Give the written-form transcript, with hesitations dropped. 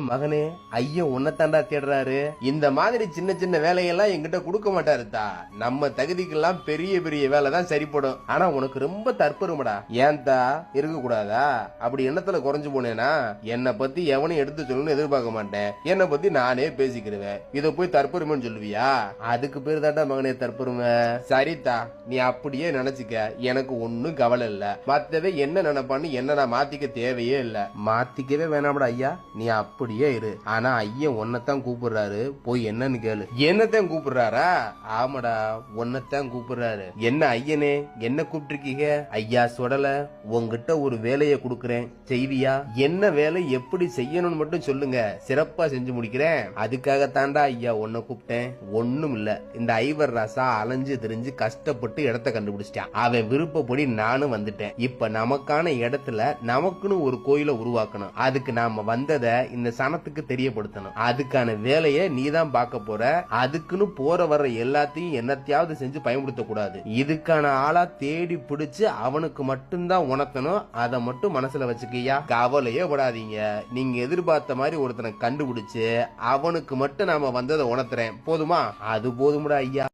மகனே, ஐயன் உன்னத்தாண்டா தேடுறாரு. இந்த மாதிரி சின்ன சின்ன வேலையெல்லாம் என்கிட்ட கொடுக்க மாட்டாருத்தா. நம்ம தகுதிக்கெல்லாம் பெரிய பெரிய வேலை தான் சரிப்படும். ஆனா உனக்கு ரொம்ப தற்பெருமடா. ஏன்தா இருக்க கூடாதா? அப்படி எண்ணத்துல குறைஞ்சு போனேனா என்னை பத்தி எவனையும் எடுத்து சொல்லணும்னு எதிர்பார்க்க மாட்டேன். என்னை பத்தி நானே பேசிக்கிடுவேன். இத போய் தற்பெருமைன்னு சொல்லுவியா? அதுக்கு பேரு தாண்டா மகனே தற்பெருமை. சரிதா, நீ அப்படியே நினைச்சுக்க. எனக்கு ஒன்னும் கவலை இல்ல. மத்தவே என்ன நினைப்பான்னு என்ன நான் மாத்திக்க தேவையே இல்ல. மாத்திக்கவே வேணாம்டா ஐயா, நீ அப்படியே இரு. ஆனா ஐயன் உன்னத்தான் கூப்பிடுறாரு, போய் என்னன்னு கேளு. என்னத்தான் கூப்பிடுறாரா? ஆமாடா, உன்னத்தான் கூப்பிடுறாரு. என்ன ஐயனே, என்ன கூப்பிட்டுருக்கீங்க? ஐயா சொடல, உங்ககிட்ட ஒரு வேலையை கொடுக்கறேன், செய்வியா? என்ன வேலை, எப்படி செய்யணும்னு மட்டும் சொல்லுங்க, சிறப்பா செஞ்சு முடிக்கிறேன். அதுக்காக தாண்டா ஐயா உன்னை கூப்பிட்டேன். ஒண்ணும் இல்ல, இந்த ஐவர் ராசா அலைஞ்சு திரிஞ்சு கஷ்டப்பட்டு இடத்த கண்டுபிடிச்சிட்டான். அவன் விருப்பப்படி நானும் வந்துட்டேன். இப்ப நமக்கான இடத்துல நமக்குன்னு ஒரு கோயிலை உருவாக்கணும். அதுக்கு நாம வந்ததை இந்த சனத்துக்கு தெரியப்படுத்தணும். அதுக்கான வேலையை நீ தான் பார்க்க போற. அதுக்குன்னு போற வர்ற எல்லாத்தையும் என்னத்தையாவது செஞ்சு பயன்படுத்த கூடாது. இதுக்கான ஆளா தேடி பிடிச்சு அவனுக்கு மட்டும்தான் உணர்த்தணும். அதை மட்டும் மனசுல வச்சுக்கியா. கவலையே படாதீங்க. நீங்க எதிர்பார்த்த மாதிரி ஒருத்தனை கண்டுபிடிச்சு அவனுக்கு மட்டும் நாம வந்ததை உணர்த்துறேன். போதுமா? அது போதும்டா ஐயா.